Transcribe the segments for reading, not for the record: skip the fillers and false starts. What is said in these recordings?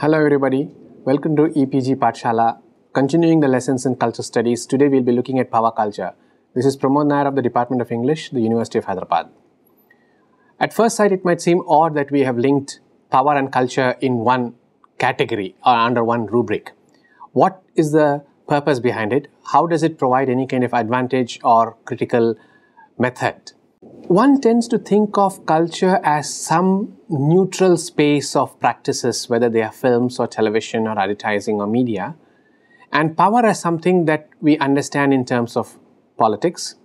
Hello everybody, welcome to EPG Pathshala. Continuing the lessons in culture studies, today we'll be looking at power culture. This is Pramod Nair of the Department of English, the University of Hyderabad. At first sight, it might seem odd that we have linked power and culture in one category or under one rubric. What is the purpose behind it? How does it provide any kind of advantage or critical method? One tends to think of culture as some neutral space of practices, whether they are films or television or advertising or media, and power as something that we understand in terms of politics,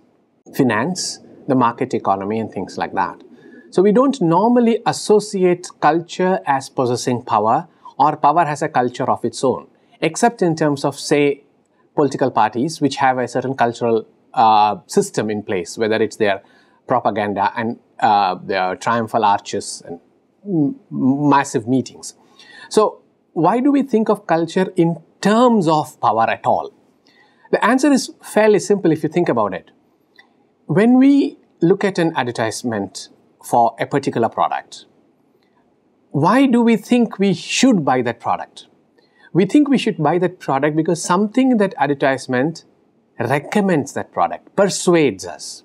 finance, the market economy, and things like that. So we don't normally associate culture as possessing power, or power has a culture of its own, except in terms of, say, political parties which have a certain cultural system in place, whether it's their propaganda and their triumphal arches and massive meetings. So why do we think of culture in terms of power at all? The answer is fairly simple if you think about it. When we look at an advertisement for a particular product, why do we think we should buy that product? We think we should buy that product because something that advertisement recommends that product, persuades us.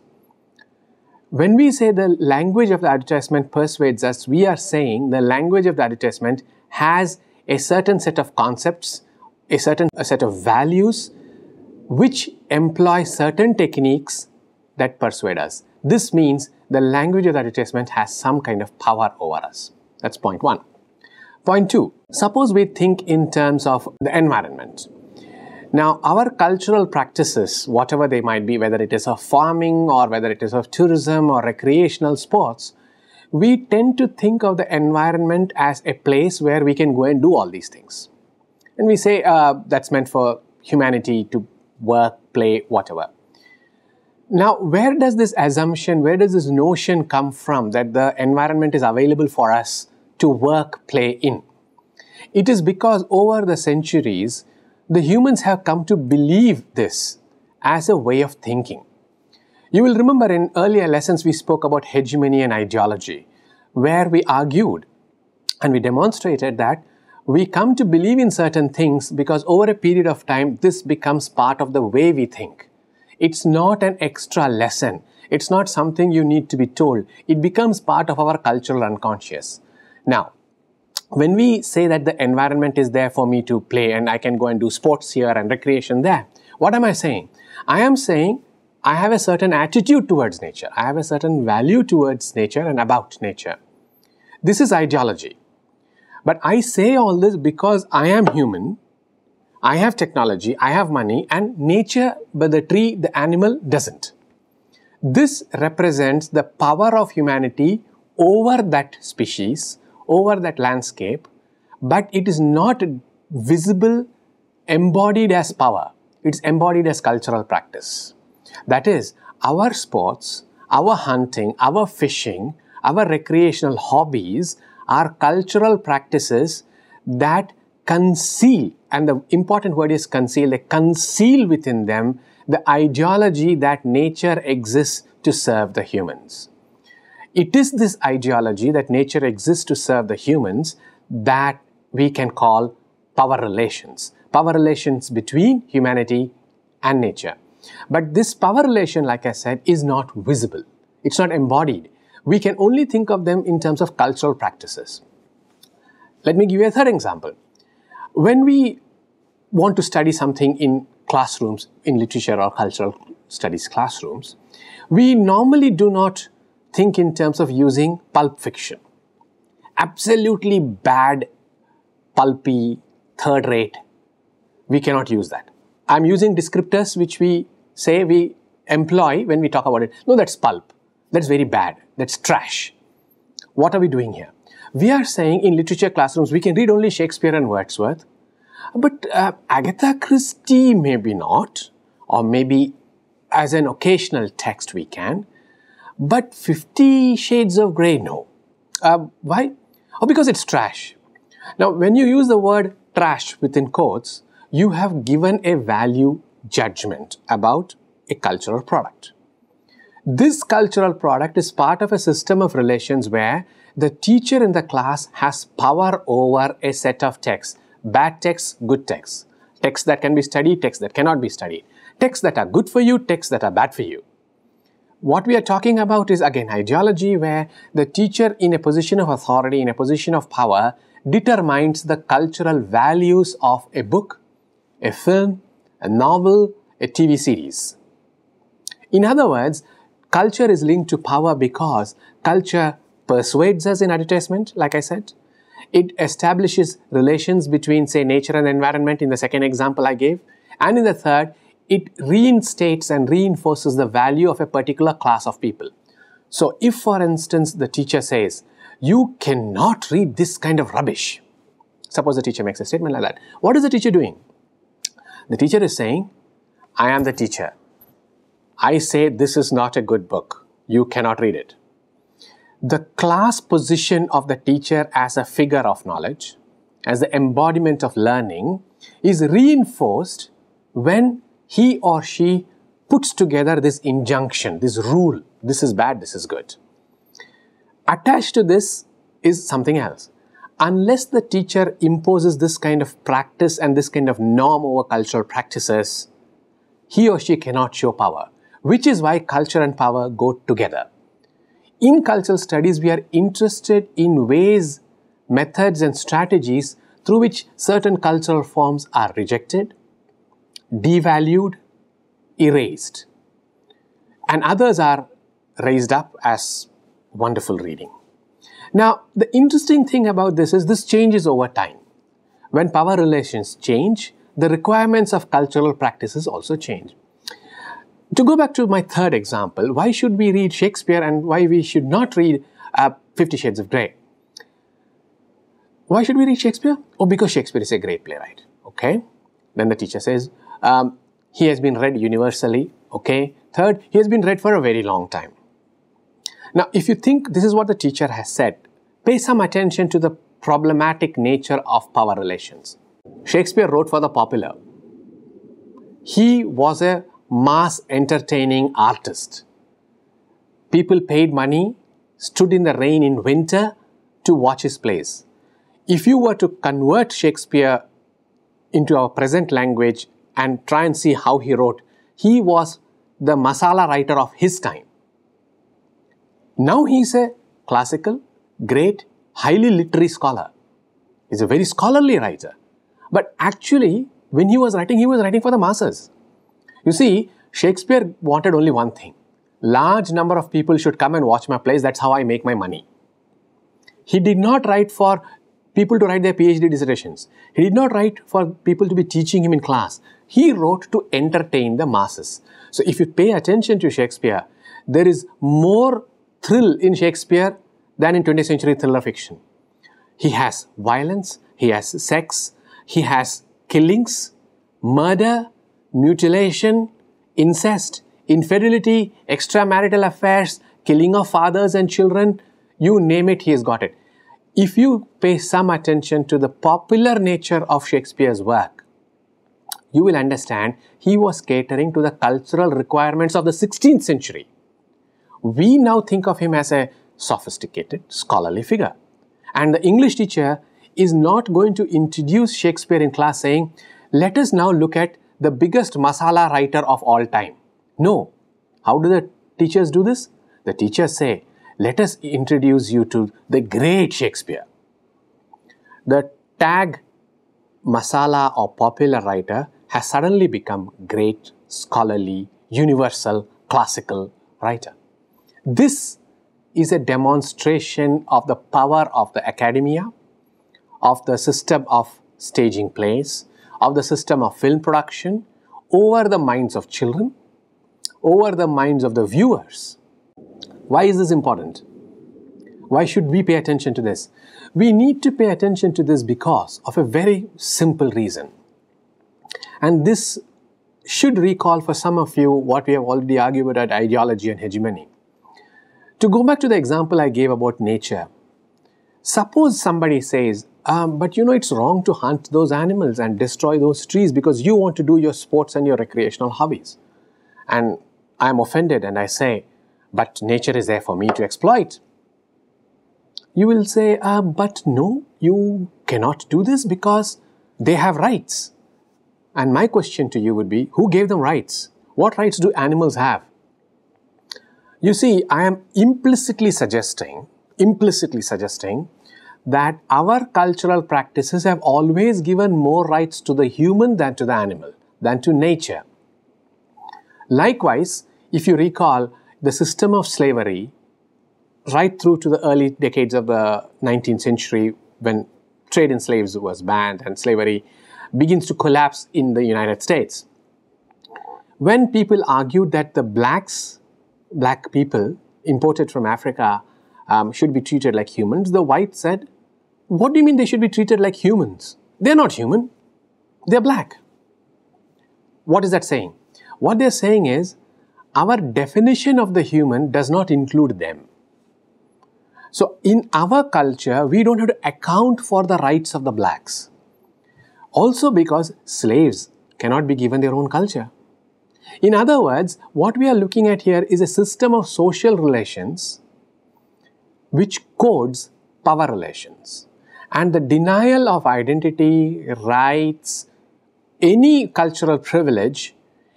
When we say the language of the advertisement persuades us, we are saying the language of the advertisement has a certain set of concepts, a set of values, which employ certain techniques that persuade us. This means the language of the advertisement has some kind of power over us. That's point one. Point two, suppose we think in terms of the environment. Now, our cultural practices, whatever they might be, whether it is of farming or whether it is of tourism or recreational sports, we tend to think of the environment as a place where we can go and do all these things. And we say that's meant for humanity to work, play, whatever. Now, where does this assumption, where does this notion come from that the environment is available for us to work, play in? It is because over the centuries, the humans have come to believe this as a way of thinking. You will remember in earlier lessons we spoke about hegemony and ideology, where we argued and we demonstrated that we come to believe in certain things because over a period of time this becomes part of the way we think. It's not an extra lesson. It's not something you need to be told. It becomes part of our cultural unconscious. Now, when we say that the environment is there for me to play and I can go and do sports here and recreation there, what am I saying? I am saying I have a certain attitude towards nature. I have a certain value towards nature and about nature. This is ideology. But I say all this because I am human, I have technology, I have money, and nature, but the tree, the animal doesn't. This represents the power of humanity over that species, over that landscape, but it is not visible, embodied as power. It's embodied as cultural practice. That is, our sports, our hunting, our fishing, our recreational hobbies are cultural practices that conceal, and the important word is conceal, they conceal within them the ideology that nature exists to serve the humans. It is this ideology that nature exists to serve the humans that we can call power relations between humanity and nature. But this power relation, like I said, is not visible. It's not embodied. We can only think of them in terms of cultural practices. Let me give you a third example. When we want to study something in classrooms, in literature or cultural studies classrooms, we normally do not think in terms of using pulp fiction. Absolutely bad, pulpy, third rate. We cannot use that. I'm using descriptors which we say we employ when we talk about it. No, that's pulp. That's very bad. That's trash. What are we doing here? We are saying in literature classrooms we can read only Shakespeare and Wordsworth, but Agatha Christie maybe not, or maybe as an occasional text we can. But 50 Shades of Grey, no. Why? Oh, because it's trash. Now, when you use the word trash within quotes, you have given a value judgment about a cultural product. This cultural product is part of a system of relations where the teacher in the class has power over a set of texts. Bad texts, good texts. Texts that can be studied, texts that cannot be studied. Texts that are good for you, texts that are bad for you. What we are talking about is again ideology, where the teacher in a position of authority, in a position of power, determines the cultural values of a book, a film, a novel, a TV series. In other words, culture is linked to power because culture persuades us in advertisement, like I said. It establishes relations between, say, nature and environment in the second example I gave. And in the third, it reinstates and reinforces the value of a particular class of people. So if, for instance, the teacher says, you cannot read this kind of rubbish. Suppose the teacher makes a statement like that. What is the teacher doing? The teacher is saying, I am the teacher. I say this is not a good book. You cannot read it. The class position of the teacher as a figure of knowledge, as the embodiment of learning, is reinforced when he or she puts together this injunction, this rule. This is bad, this is good. Attached to this is something else. Unless the teacher imposes this kind of practice and this kind of norm over cultural practices, he or she cannot show power, which is why culture and power go together. In cultural studies, we are interested in ways, methods and strategies through which certain cultural forms are rejected, devalued, erased, and others are raised up as wonderful reading. Now, the interesting thing about this is this changes over time. When power relations change, the requirements of cultural practices also change. To go back to my third example, why should we read Shakespeare and why we should not read 50 Shades of Grey? Why should we read Shakespeare? Oh, because Shakespeare is a great playwright. Okay. Then the teacher says, he has been read universally. Okay. Third, he has been read for a very long time. Now, if you think this is what the teacher has said, pay some attention to the problematic nature of power relations. Shakespeare wrote for the popular. He was a mass entertaining artist. People paid money, stood in the rain in winter to watch his plays. If you were to convert Shakespeare into our present language and try and see how he wrote, he was the masala writer of his time. Now he's a classical, great, highly literary scholar. He's a very scholarly writer. But actually, when he was writing for the masses. You see, Shakespeare wanted only one thing. Large number of people should come and watch my plays. That's how I make my money. He did not write for people to write their PhD dissertations. He did not write for people to be teaching him in class. He wrote to entertain the masses. So if you pay attention to Shakespeare, there is more thrill in Shakespeare than in 20th century thriller fiction. He has violence, he has sex, he has killings, murder, mutilation, incest, infidelity, extramarital affairs, killing of fathers and children, you name it, he has got it. If you pay some attention to the popular nature of Shakespeare's work, you will understand he was catering to the cultural requirements of the 16th century. We now think of him as a sophisticated, scholarly figure. And the English teacher is not going to introduce Shakespeare in class saying, let us now look at the biggest masala writer of all time. No. How do the teachers do this? The teachers say, let us introduce you to the great Shakespeare. The tag masala or popular writer has suddenly become great, scholarly, universal, classical writer. This is a demonstration of the power of the academia, of the system of staging plays, of the system of film production over the minds of children, over the minds of the viewers. Why is this important? Why should we pay attention to this? We need to pay attention to this because of a very simple reason. And this should recall for some of you what we have already argued about ideology and hegemony. To go back to the example I gave about nature, suppose somebody says, but you know it's wrong to hunt those animals and destroy those trees because you want to do your sports and your recreational hobbies. And I am offended and I say, but nature is there for me to exploit. You will say, but no, you cannot do this because they have rights. And my question to you would be, who gave them rights? What rights do animals have? You see, I am implicitly suggesting that our cultural practices have always given more rights to the human than to the animal, than to nature. Likewise, if you recall the system of slavery right through to the early decades of the 19th century when trade in slaves was banned and slavery begins to collapse in the United States. When people argued that the black people imported from Africa should be treated like humans, the whites said, what do you mean they should be treated like humans? They're not human. They're black. What is that saying? What they're saying is, our definition of the human does not include them. So in our culture, we don't have to account for the rights of the blacks. Also because slaves cannot be given their own culture. In other words, what we are looking at here is a system of social relations which codes power relations. And the denial of identity, rights, any cultural privilege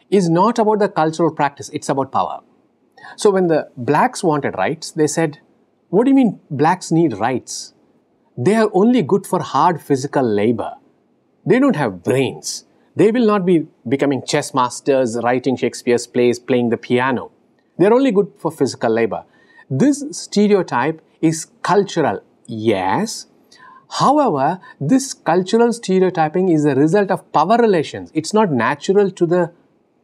is not about the cultural practice, it's about power. So when the blacks wanted rights, they said, what do you mean blacks need rights? They are only good for hard physical labor. They don't have brains. They will not be becoming chess masters, writing Shakespeare's plays, playing the piano. They are only good for physical labor. This stereotype is cultural, yes. However, this cultural stereotyping is a result of power relations. It's not natural to the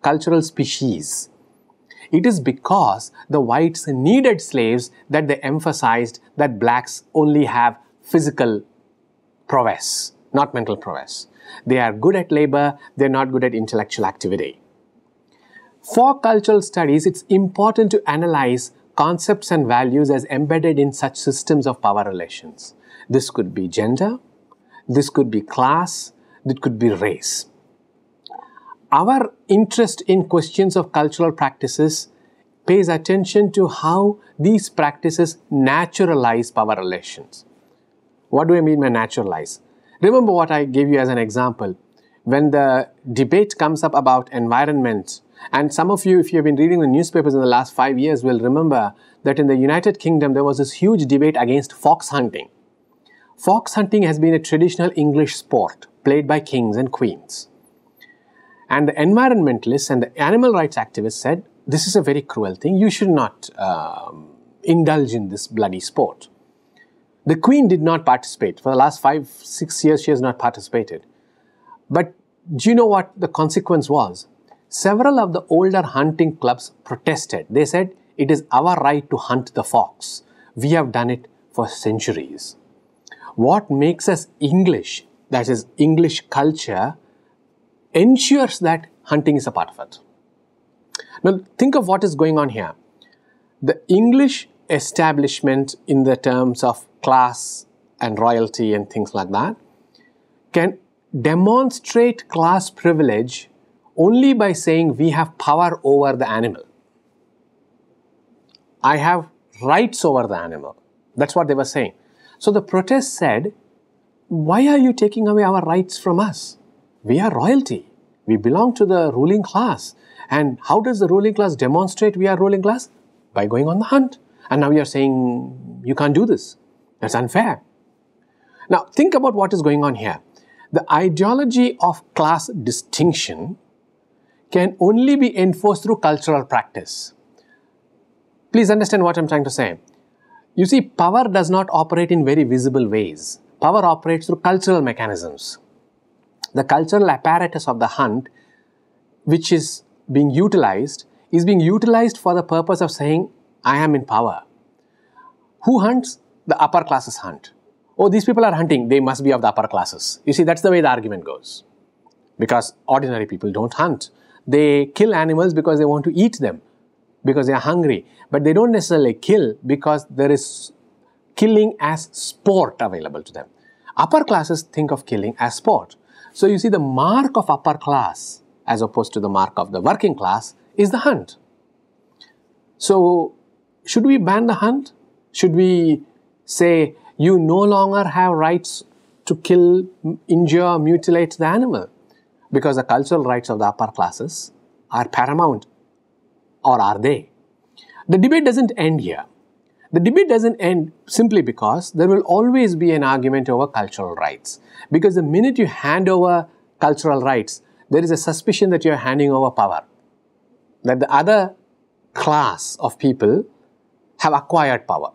cultural species. It is because the whites needed slaves that they emphasized that blacks only have physical prowess, not mental prowess. They are good at labor, they're not good at intellectual activity. For cultural studies, it's important to analyze concepts and values as embedded in such systems of power relations. This could be gender, this could be class, this could be race. Our interest in questions of cultural practices pays attention to how these practices naturalize power relations. What do I mean by naturalize? Remember what I gave you as an example. When the debate comes up about environment, and some of you, if you have been reading the newspapers in the last 5 years, will remember that in the United Kingdom there was this huge debate against fox hunting. Fox hunting has been a traditional English sport played by kings and queens. And the environmentalists and the animal rights activists said, this is a very cruel thing, you should not indulge in this bloody sport. The queen did not participate. For the last 5-6 years, she has not participated. But do you know what the consequence was? Several of the older hunting clubs protested. They said, it is our right to hunt the fox. We have done it for centuries. What makes us English, that is English culture, ensures that hunting is a part of it. Now think of what is going on here. The English establishment in the terms of class and royalty and things like that can demonstrate class privilege only by saying we have power over the animal. I have rights over the animal. That's what they were saying. So the protest said, why are you taking away our rights from us? We are royalty. We belong to the ruling class. And how does the ruling class demonstrate we are ruling class? By going on the hunt. And now you are saying you can't do this. That's unfair. Now think about what is going on here. The ideology of class distinction can only be enforced through cultural practice. Please understand what I'm trying to say. You see, power does not operate in very visible ways. Power operates through cultural mechanisms. The cultural apparatus of the hunt, which is being utilized for the purpose of saying, I am in power. Who hunts? The upper classes hunt. Oh, these people are hunting, they must be of the upper classes. You see, that's the way the argument goes. Because ordinary people don't hunt. They kill animals because they want to eat them, because they are hungry. But they don't necessarily kill because there is killing as sport available to them. Upper classes think of killing as sport. So you see, the mark of upper class as opposed to the mark of the working class is the hunt. So should we ban the hunt? Should we say You no longer have rights to kill, injure, mutilate the animal, because the cultural rights of the upper classes are paramount. Or are they? The debate doesn't end here. The debate doesn't end simply because there will always be an argument over cultural rights. Because the minute you hand over cultural rights, there is a suspicion that you are handing over power. That the other class of people have acquired power.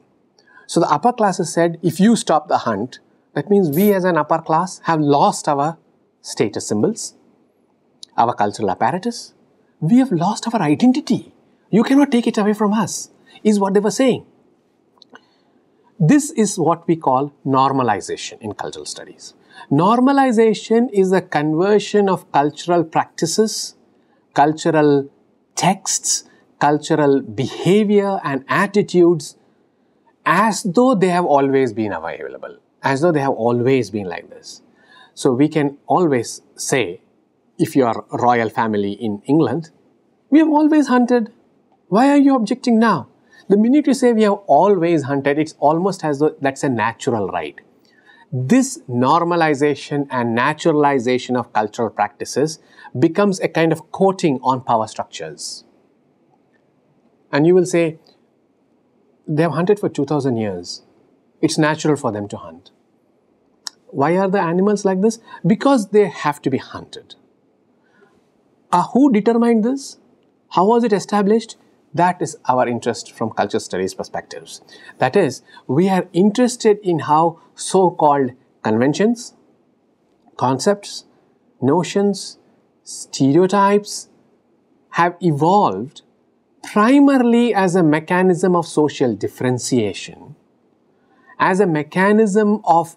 So the upper classes said, if you stop the hunt, that means we as an upper class have lost our status symbols, our cultural apparatus. We have lost our identity. You cannot take it away from us, is what they were saying. This is what we call normalization in cultural studies. Normalization is the conversion of cultural practices, cultural texts, cultural behavior and attitudes as though they have always been available, as though they have always been like this. So we can always say, if you are a royal family in England, we have always hunted. Why are you objecting now? The minute you say we have always hunted, it's almost as though that's a natural right. This normalization and naturalization of cultural practices becomes a kind of coating on power structures. And you will say, they have hunted for 2000 years. It's natural for them to hunt. Why are the animals like this? Because they have to be hunted. Who determined this? How was it established? That is our interest from cultural studies perspectives. That is, we are interested in how so-called conventions, concepts, notions, stereotypes have evolved primarily as a mechanism of social differentiation, as a mechanism of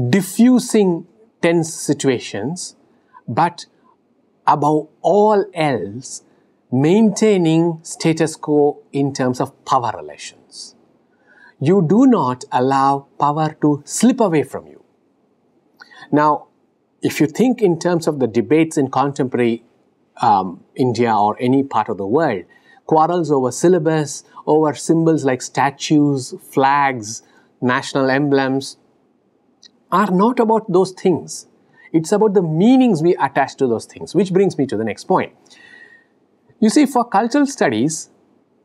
diffusing tense situations, but above all else, maintaining status quo in terms of power relations. You do not allow power to slip away from you. Now, if you think in terms of the debates in contemporary India or any part of the world, quarrels over syllabus, over symbols like statues, flags, national emblems, are not about those things. It's about the meanings we attach to those things, which brings me to the next point. You see, for cultural studies,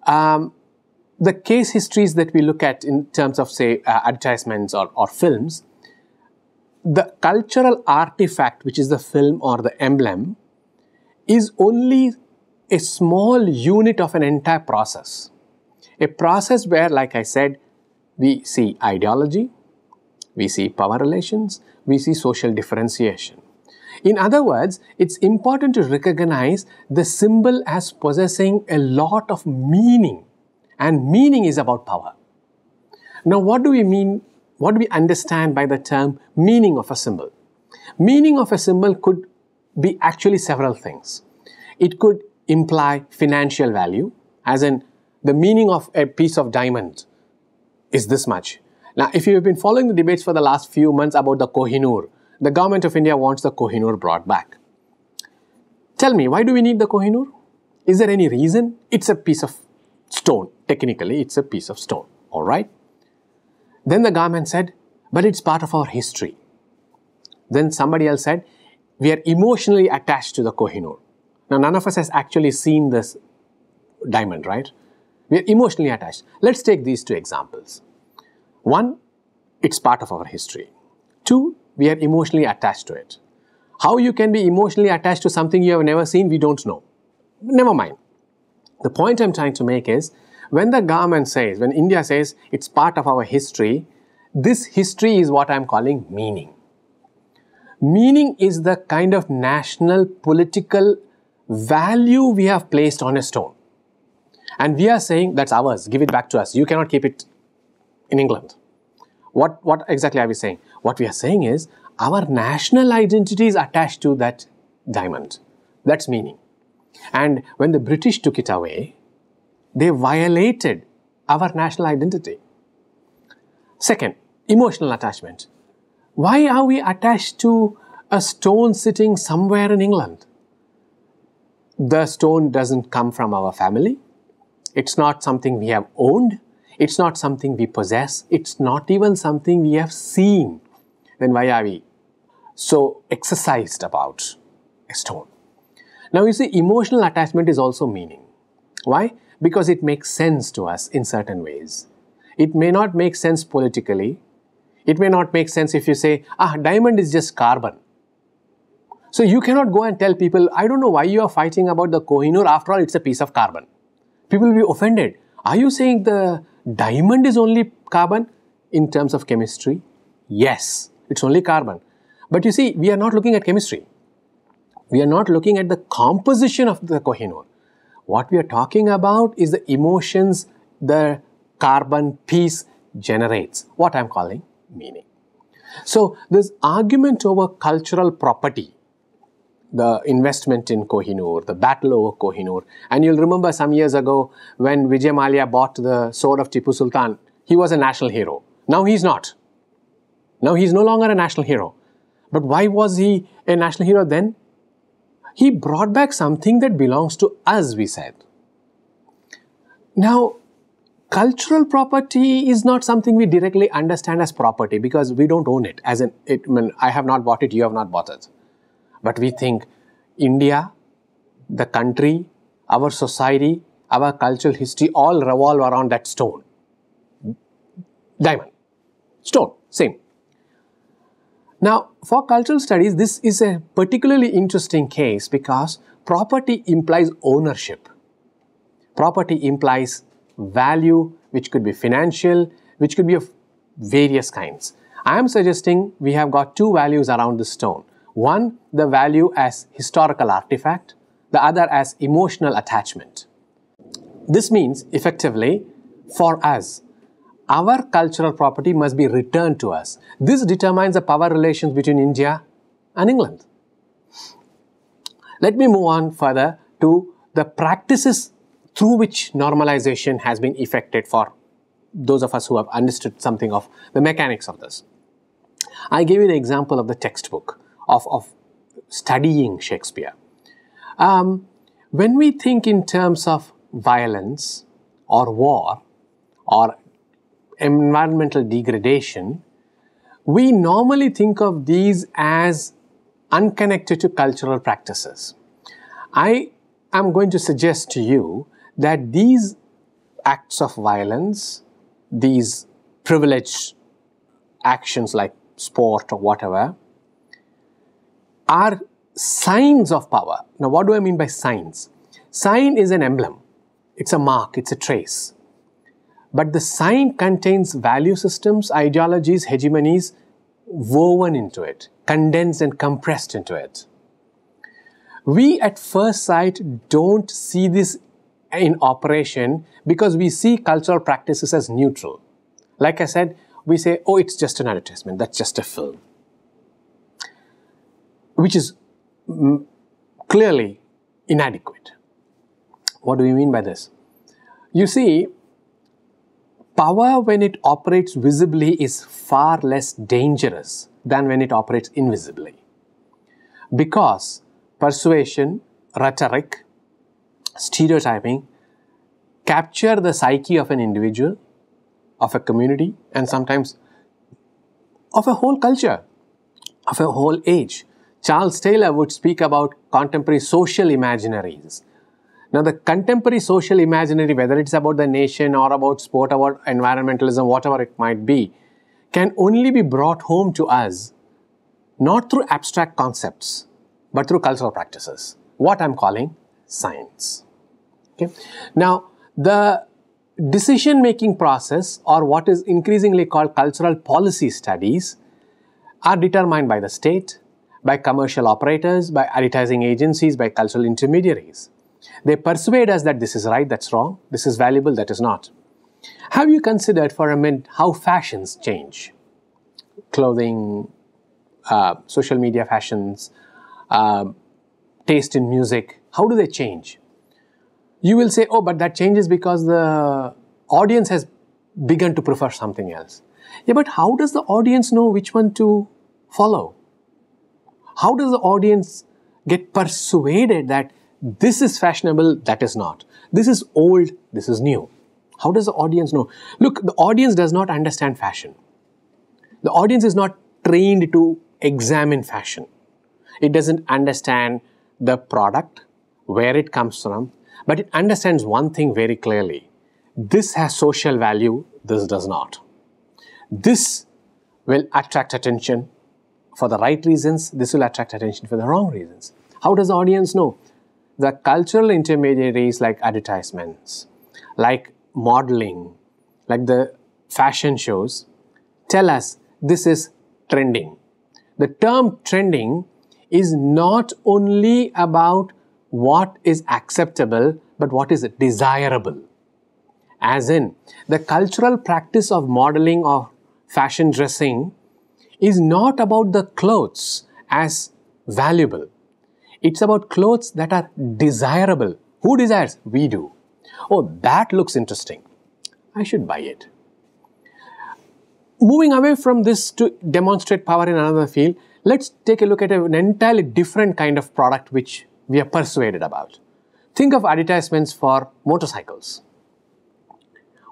the case histories that we look at in terms of, say, advertisements or films, the cultural artifact, which is the film or the emblem, is only a small unit of an entire process. A process where, like I said, we see ideology, we see power relations, we see social differentiation. In other words, it's important to recognize the symbol as possessing a lot of meaning, and meaning is about power. Now, what do we mean? What do we understand by the term meaning of a symbol? Meaning of a symbol could be actually several things. It could imply financial value, as in the meaning of a piece of diamond is this much. Now, if you have been following the debates for the last few months about the Kohinoor, the government of India wants the Kohinoor brought back. Tell me, why do we need the Kohinoor? Is there any reason? It's a piece of stone. Technically, it's a piece of stone. All right? Then the government said, but it's part of our history. Then somebody else said, we are emotionally attached to the Kohinoor. Now, none of us has actually seen this diamond, right? We are emotionally attached. Let's take these two examples. One, it's part of our history. Two, we are emotionally attached to it. How you can be emotionally attached to something you have never seen, we don't know. Never mind. The point I'm trying to make is, when the government says, when India says it's part of our history, this history is what I'm calling meaning. Meaning is the kind of national political value we have placed on a stone. And we are saying, that's ours, give it back to us. You cannot keep it in England. What exactly are we saying? What we are saying is, our national identity is attached to that diamond. That's meaning. And when the British took it away, they violated our national identity. Second, emotional attachment. Why are we attached to a stone sitting somewhere in England? The stone doesn't come from our family. It's not something we have owned. It's not something we possess. It's not even something we have seen. Then why are we so exercised about a stone? Now you see, emotional attachment is also meaning. Why? Because it makes sense to us in certain ways. It may not make sense politically. It may not make sense if you say, diamond is just carbon. So you cannot go and tell people, I don't know why you are fighting about the Kohinoor. After all, it's a piece of carbon. People will be offended. Are you saying the diamond is only carbon in terms of chemistry? Yes, it's only carbon. But you see, we are not looking at chemistry. We are not looking at the composition of the Kohinoor. What we are talking about is the emotions the carbon piece generates, what I am calling meaning. So this argument over cultural property, the investment in Kohinoor, the battle over Kohinoor, and you'll remember some years ago when Vidya-mitra bought the sword of Tipu Sultan, he was a national hero. Now he's not. Now he's no longer a national hero. But why was he a national hero then? He brought back something that belongs to us, we said. Now, cultural property is not something we directly understand as property because we don't own it. As in, I have not bought it, you have not bought it. But we think India, the country, our society, our cultural history all revolve around that stone. Diamond. Stone. Same. Now, for cultural studies, this is a particularly interesting case because property implies ownership. Property implies value, which could be financial, which could be of various kinds. I am suggesting we have got two values around the stone. One, the value as historical artifact, the other as emotional attachment. This means, effectively, for us, our cultural property must be returned to us. This determines the power relations between India and England. Let me move on further to the practices through which normalization has been effected for those of us who have understood something of the mechanics of this. I gave you the example of the textbook of studying Shakespeare. When we think in terms of violence or war or environmental degradation, we normally think of these as unconnected to cultural practices. I am going to suggest to you that these acts of violence, these privileged actions like sport or whatever, are signs of power. Now, what do I mean by signs? Sign is an emblem. It's a mark, it's a trace. But the sign contains value systems, ideologies, hegemonies woven into it, condensed and compressed into it. We at first sight don't see this in operation because we see cultural practices as neutral. Like I said, we say, oh, it's just an advertisement, that's just a film. Which is clearly inadequate. What do we mean by this? You see, power when it operates visibly is far less dangerous than when it operates invisibly. Because persuasion, rhetoric, stereotyping capture the psyche of an individual, of a community, and sometimes of a whole culture, of a whole age. Charles Taylor would speak about contemporary social imaginaries. Now, the contemporary social imaginary, whether it's about the nation or about sport, about environmentalism, whatever it might be, can only be brought home to us not through abstract concepts, but through cultural practices, what I'm calling science. Okay? Now, the decision-making process, or what is increasingly called cultural policy studies, are determined by the state, by commercial operators, by advertising agencies, by cultural intermediaries. They persuade us that this is right, that's wrong, this is valuable, that is not. Have you considered for a minute how fashions change? Clothing, social media fashions, taste in music, how do they change? You will say, oh, but that changes because the audience has begun to prefer something else. Yeah, but how does the audience know which one to follow? How does the audience get persuaded that this is fashionable, that is not? This is old, this is new. How does the audience know? Look, the audience does not understand fashion. The audience is not trained to examine fashion. It doesn't understand the product, where it comes from, but it understands one thing very clearly. This has social value, this does not. This will attract attention for the right reasons, this will attract attention for the wrong reasons. How does the audience know? The cultural intermediaries like advertisements, like modeling, like the fashion shows, tell us this is trending. The term trending is not only about what is acceptable, but what is desirable. As in, the cultural practice of modeling or fashion dressing is not about the clothes as valuable. It's about clothes that are desirable. Who desires? We do. Oh, that looks interesting. I should buy it. Moving away from this to demonstrate power in another field, let's take a look at an entirely different kind of product which we are persuaded about. Think of advertisements for motorcycles.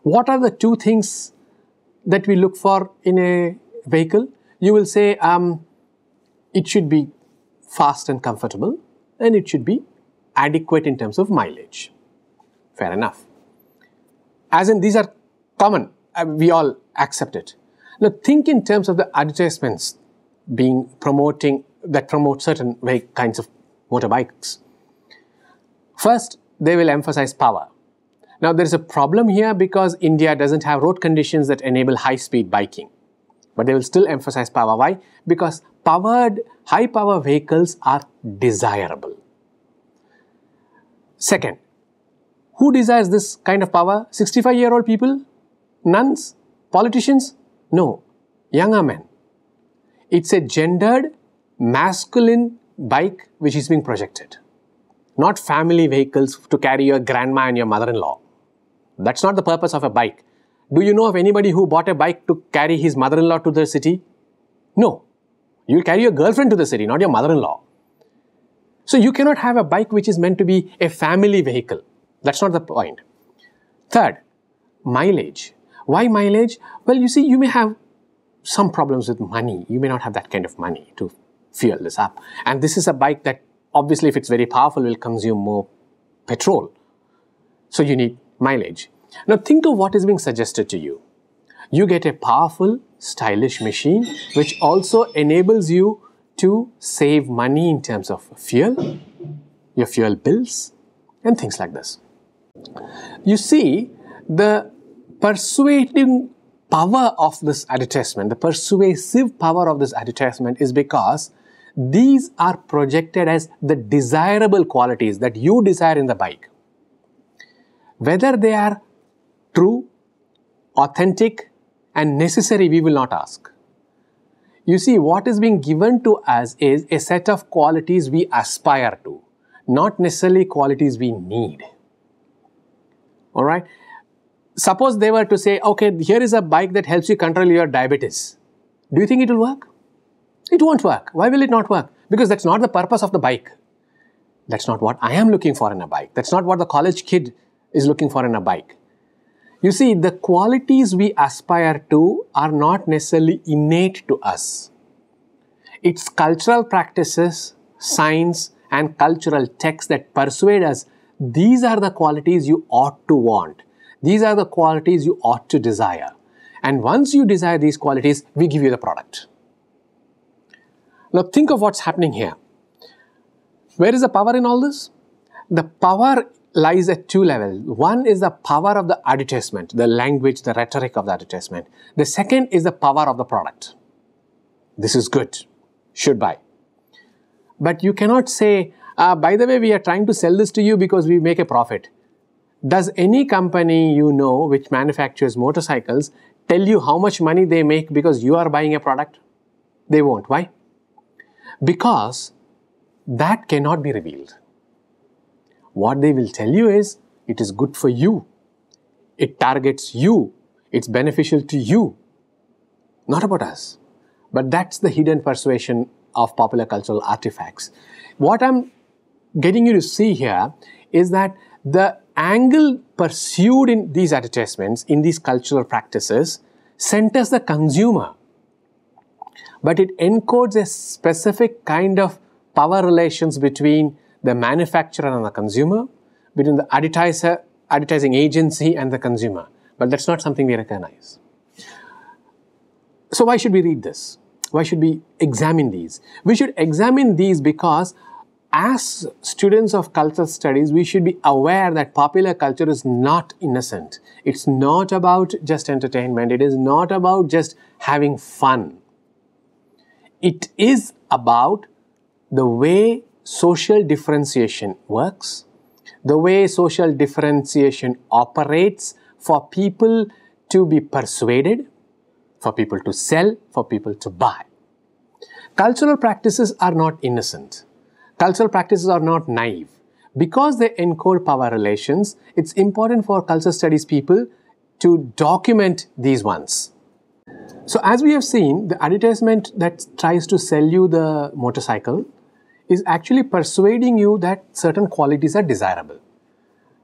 What are the two things that we look for in a vehicle? You will say it should be fast and comfortable, and it should be adequate in terms of mileage. Fair enough. As in, these are common. We all accept it. Now, think in terms of the advertisements that promote certain kinds of motorbikes. First, they will emphasize power. Now, there is a problem here because India doesn't have road conditions that enable high-speed biking. But they will still emphasize power. Why? Because high-power vehicles are desirable. Second, who desires this kind of power? 65-year-old people? Nuns? Politicians? No, younger men. It's a gendered, masculine bike which is being projected. Not family vehicles to carry your grandma and your mother-in-law. That's not the purpose of a bike. Do you know of anybody who bought a bike to carry his mother-in-law to the city? No. You'll carry your girlfriend to the city, not your mother-in-law. So you cannot have a bike which is meant to be a family vehicle. That's not the point. Third, mileage. Why mileage? Well, you see, you may have some problems with money. You may not have that kind of money to fuel this up. And this is a bike that obviously, if it's very powerful, will consume more petrol. So you need mileage. Now think of what is being suggested to you. You get a powerful, stylish machine which also enables you to save money in terms of fuel, your fuel bills, and things like this. You see, the persuading power of this advertisement, the persuasive power of this advertisement is because these are projected as the desirable qualities that you desire in the bike. Whether they are true, authentic, and necessary, we will not ask. You see, what is being given to us is a set of qualities we aspire to, not necessarily qualities we need. All right? Suppose they were to say, okay, here is a bike that helps you control your diabetes. Do you think it will work? It won't work. Why will it not work? Because that's not the purpose of the bike. That's not what I am looking for in a bike. That's not what the college kid is looking for in a bike. You see, the qualities we aspire to are not necessarily innate to us. It's cultural practices, science, and cultural texts that persuade us these are the qualities you ought to want. These are the qualities you ought to desire. And once you desire these qualities, we give you the product. Now think of what's happening here. Where is the power in all this? The power lies at two levels. One is the power of the advertisement, the language, the rhetoric of the advertisement. The second is the power of the product. This is good, should buy. But you cannot say, by the way, we are trying to sell this to you because we make a profit. Does any company you know which manufactures motorcycles tell you how much money they make because you are buying a product? They won't. Why? Because that cannot be revealed. What they will tell you is, it is good for you. It targets you. It's beneficial to you. Not about us. But that's the hidden persuasion of popular cultural artifacts. What I'm getting you to see here is that the angle pursued in these advertisements, in these cultural practices, centers the consumer, but it encodes a specific kind of power relations between the manufacturer and the consumer, between the advertising agency and the consumer. But that's not something we recognize. So why should we read this? Why should we examine these? We should examine these because as students of cultural studies, we should be aware that popular culture is not innocent. It's not about just entertainment. It is not about just having fun. It is about the way social differentiation works, the way social differentiation operates for people to be persuaded, for people to sell, for people to buy. Cultural practices are not innocent. Cultural practices are not naive. Because they encode power relations, it's important for cultural studies people to document these ones. So as we have seen, the advertisement that tries to sell you the motorcycle is actually persuading you that certain qualities are desirable.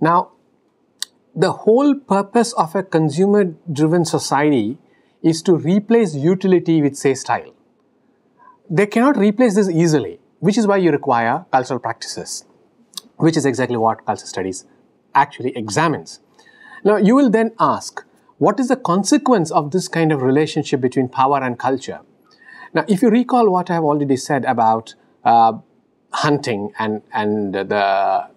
Now, the whole purpose of a consumer-driven society is to replace utility with, say, style. They cannot replace this easily, which is why you require cultural practices, which is exactly what cultural studies actually examines. Now, you will then ask, what is the consequence of this kind of relationship between power and culture? Now, if you recall what I have already said about hunting and the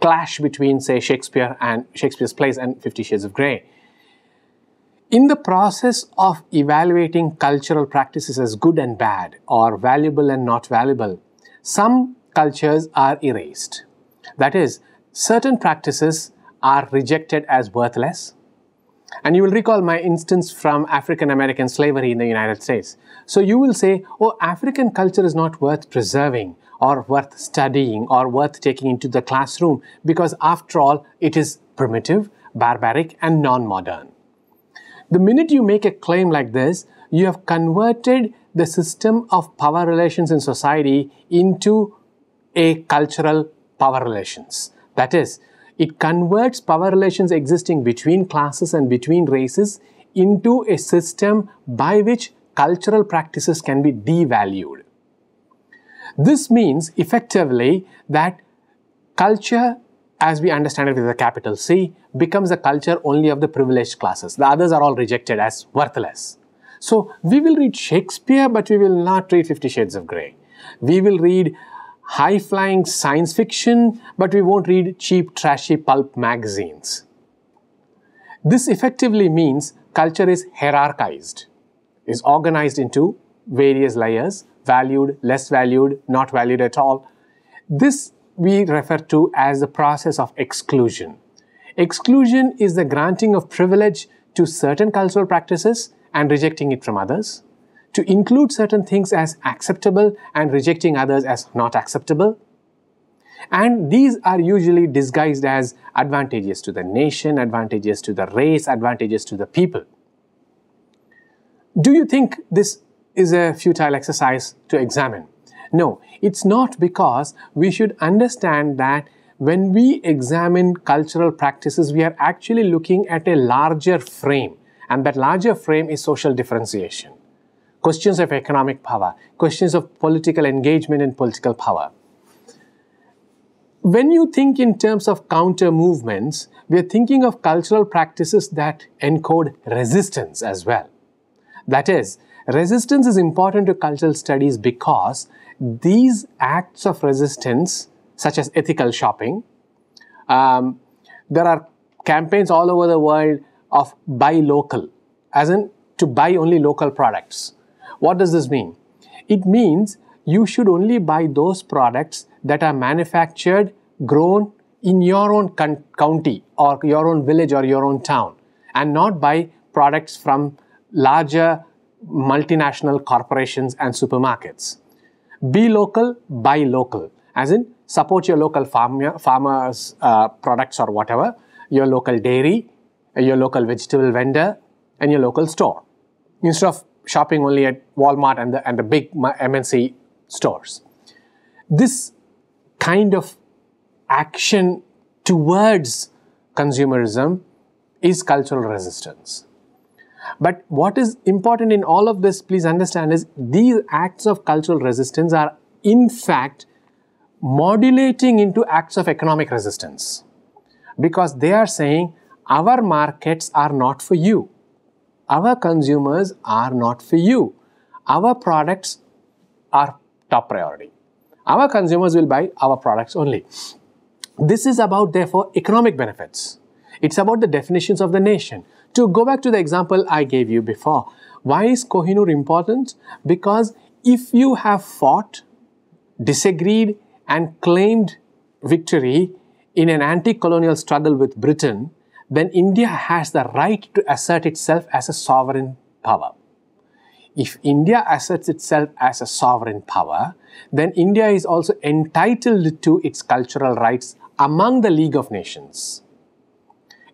clash between, say, Shakespeare and Shakespeare's plays and 50 Shades of Grey, in the process of evaluating cultural practices as good and bad or valuable and not valuable, some cultures are erased. That is, certain practices are rejected as worthless. And you will recall my instance from African American slavery in the United States. So you will say, oh, African culture is not worth preserving or worth studying or worth taking into the classroom because after all, it is primitive, barbaric and non-modern. The minute you make a claim like this, you have converted the system of power relations in society into a cultural power relations. That is, it converts power relations existing between classes and between races into a system by which cultural practices can be devalued. This means effectively that culture, as we understand it with a capital C, becomes the culture only of the privileged classes. The others are all rejected as worthless. So we will read Shakespeare, but we will not read 50 Shades of Grey. We will read high-flying science fiction, but we won't read cheap, trashy pulp magazines. This effectively means culture is hierarchized, is organized into various layers, valued, less valued, not valued at all. This we refer to as the process of exclusion. Exclusion is the granting of privilege to certain cultural practices and rejecting it from others, to include certain things as acceptable and rejecting others as not acceptable. And these are usually disguised as advantageous to the nation, advantageous to the race, advantageous to the people. Do you think this is a futile exercise to examine? No, it's not, because we should understand that when we examine cultural practices, we are actually looking at a larger frame, and that larger frame is social differentiation. Questions of economic power, questions of political engagement and political power. When you think in terms of counter movements, we are thinking of cultural practices that encode resistance as well. That is, resistance is important to cultural studies because these acts of resistance, such as ethical shopping, there are campaigns all over the world of buy local, as in to buy only local products. What does this mean? It means you should only buy those products that are manufactured, grown in your own county or your own village or your own town, and not buy products from larger multinational corporations and supermarkets. Be local, buy local, as in support your local farmers' products or whatever, your local dairy, your local vegetable vendor, and your local store, instead of shopping only at Walmart and the big MNC stores. This kind of action towards consumerism is cultural resistance. But what is important in all of this, please understand, is these acts of cultural resistance are in fact modulating into acts of economic resistance, because they are saying our markets are not for you, our consumers are not for you, our products are top priority, our consumers will buy our products only. This is about, therefore, economic benefits. It's about the definitions of the nation. To go back to the example I gave you before, why is Kohinoor important? Because if you have fought, disagreed, and claimed victory in an anti-colonial struggle with Britain, then India has the right to assert itself as a sovereign power. If India asserts itself as a sovereign power, then India is also entitled to its cultural rights among the League of Nations.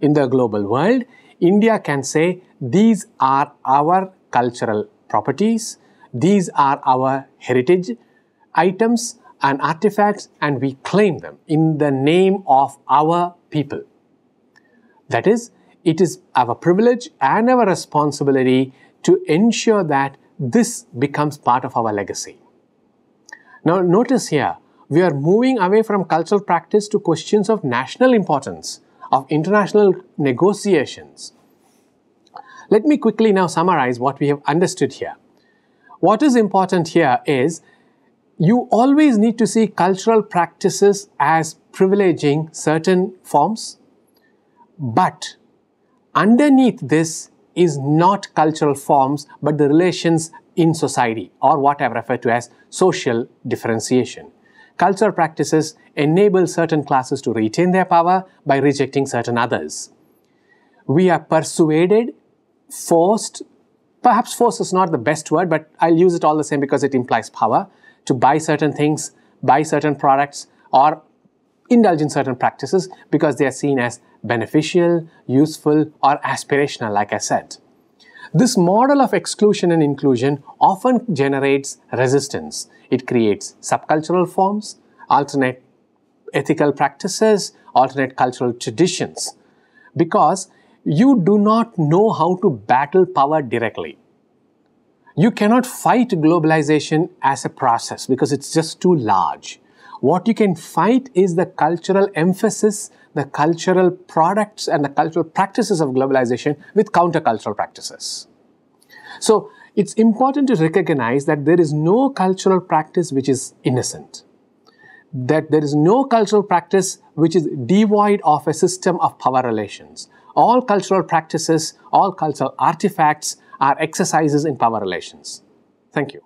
In the global world, India can say, these are our cultural properties, these are our heritage items and artifacts, and we claim them in the name of our people. That is, it is our privilege and our responsibility to ensure that this becomes part of our legacy. Now notice here, we are moving away from cultural practice to questions of national importance, of international negotiations. Let me quickly now summarize what we have understood here. What is important here is, you always need to see cultural practices as privileging certain forms, but underneath this is not cultural forms, but the relations in society, or what I refer to as social differentiation. Cultural practices enable certain classes to retain their power by rejecting certain others. We are persuaded, forced, perhaps force is not the best word, but I'll use it all the same because it implies power, to buy certain things, buy certain products, or indulge in certain practices because they are seen as beneficial, useful, or aspirational, like I said. This model of exclusion and inclusion often generates resistance. It creates subcultural forms, alternate ethical practices, alternate cultural traditions, because you do not know how to battle power directly. You cannot fight globalization as a process because it's just too large. What you can fight is the cultural emphasis, the cultural products, and the cultural practices of globalization with countercultural practices. So it's important to recognize that there is no cultural practice which is innocent, that there is no cultural practice which is devoid of a system of power relations. All cultural practices, all cultural artifacts are exercises in power relations. Thank you.